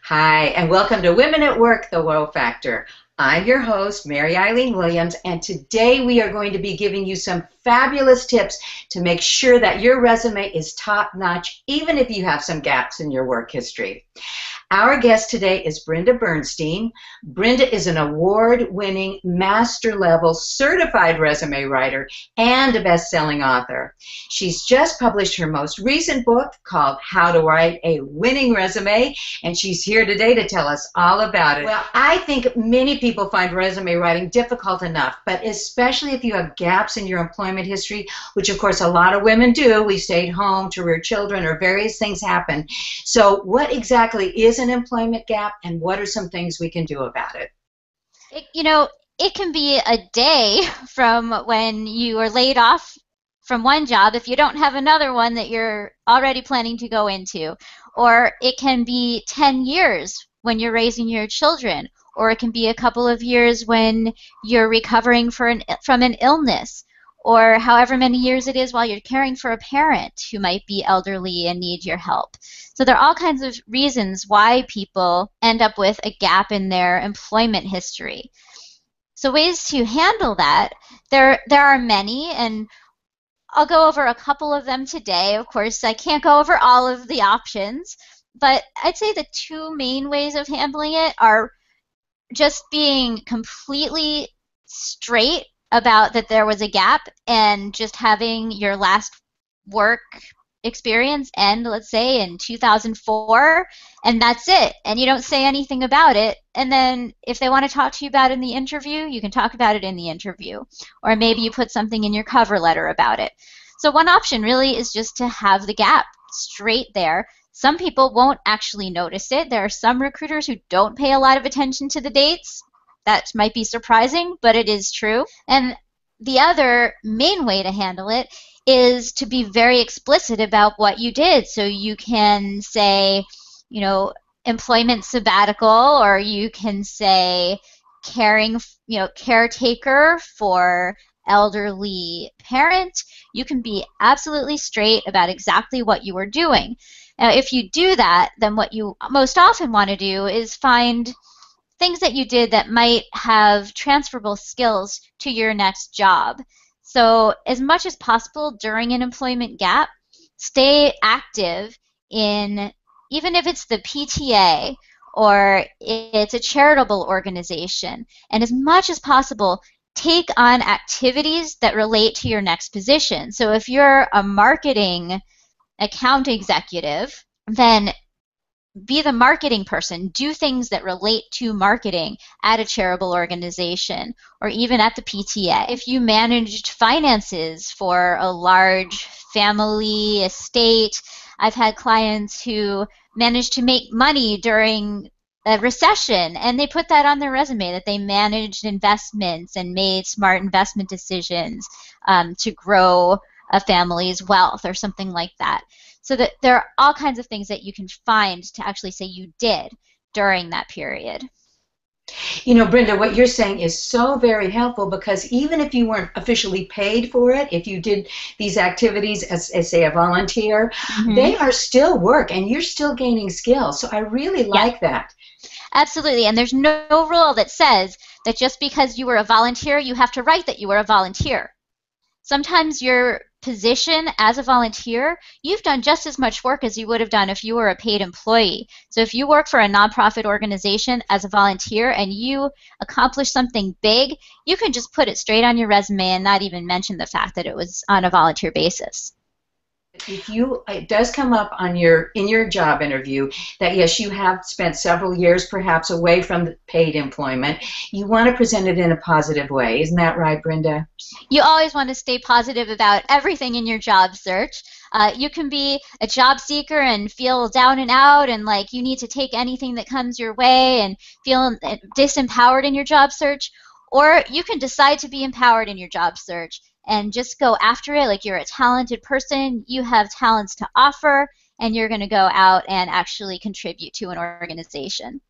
Hi, and welcome to Women at Work, The Wow Factor. I'm your host, Mary Eileen Williams, and today we are going to be giving you some fabulous tips to make sure that your resume is top-notch, even if you have some gaps in your work history. Our guest today is Brenda Bernstein. Brenda is an award-winning, master-level certified resume writer and a best-selling author. She's just published her most recent book called How to Write a Winning Resume, and she's here today to tell us all about it. Well, I think many people find resume writing difficult enough, but especially if you have gaps in your employment history, which of course a lot of women do. We stayed home to rear children or various things happen. So what exactly is an employment gap, and what are some things we can do about it? It can be a day from when you are laid off from one job if you don't have another one that you're already planning to go into. Or it can be 10 years when you're raising your children. Or it can be a couple of years when you're recovering from an illness. Or however many years it is while you're caring for a parent who might be elderly and need your help. So there are all kinds of reasons why people end up with a gap in their employment history. So ways to handle that, there are many, and I'll go over a couple of them today. Of course, I can't go over all of the options, but I'd say the two main ways of handling it are just being completely straight about that there was a gap and just having your last work experience end, let's say, in 2004, and that's it. And you don't say anything about it. And then if they want to talk to you about it in the interview, you can talk about it in the interview. Or maybe you put something in your cover letter about it. So one option really is just to have the gap straight there. Some people won't actually notice it. There are some recruiters who don't pay a lot of attention to the dates. That might be surprising, but it is true. And the other main way to handle it is to be very explicit about what you did. So you can say, employment sabbatical, or you can say caretaker for elderly parent. You can be absolutely straight about exactly what you were doing. Now, if you do that, then what you most often want to do is find things that you did that might have transferable skills to your next job. So as much as possible during an employment gap, stay active in, even if it's the PTA or it's a charitable organization, and as much as possible, take on activities that relate to your next position. So if you're a marketing account executive, then be the marketing person. Do things that relate to marketing at a charitable organization or even at the PTA. If you managed finances for a large family estate, I've had clients who managed to make money during a recession, and they put that on their resume, that they managed investments and made smart investment decisions to grow a family's wealth or something like that. So that there are all kinds of things that you can find to actually say you did during that period. Brenda, what you're saying is so very helpful, because even if you weren't officially paid for it, if you did these activities as say, a volunteer, they are still work, and you're still gaining skills. So I really like that. Absolutely, and there's no rule that says that just because you were a volunteer, you have to write that you were a volunteer. Sometimes your position as a volunteer, you've done just as much work as you would have done if you were a paid employee. So if you work for a nonprofit organization as a volunteer and you accomplish something big, you can just put it straight on your resume and not even mention the fact that it was on a volunteer basis. It does come up in your job interview that yes, you have spent several years perhaps away from the paid employment, you want to present it in a positive way. Isn't that right, Brenda? You always want to stay positive about everything in your job search. You can be a job seeker and feel down and out and like you need to take anything that comes your way and feel disempowered in your job search, or you can decide to be empowered in your job search and just go after it like you're a talented person. You have talents to offer, and you're going to go out and actually contribute to an organization.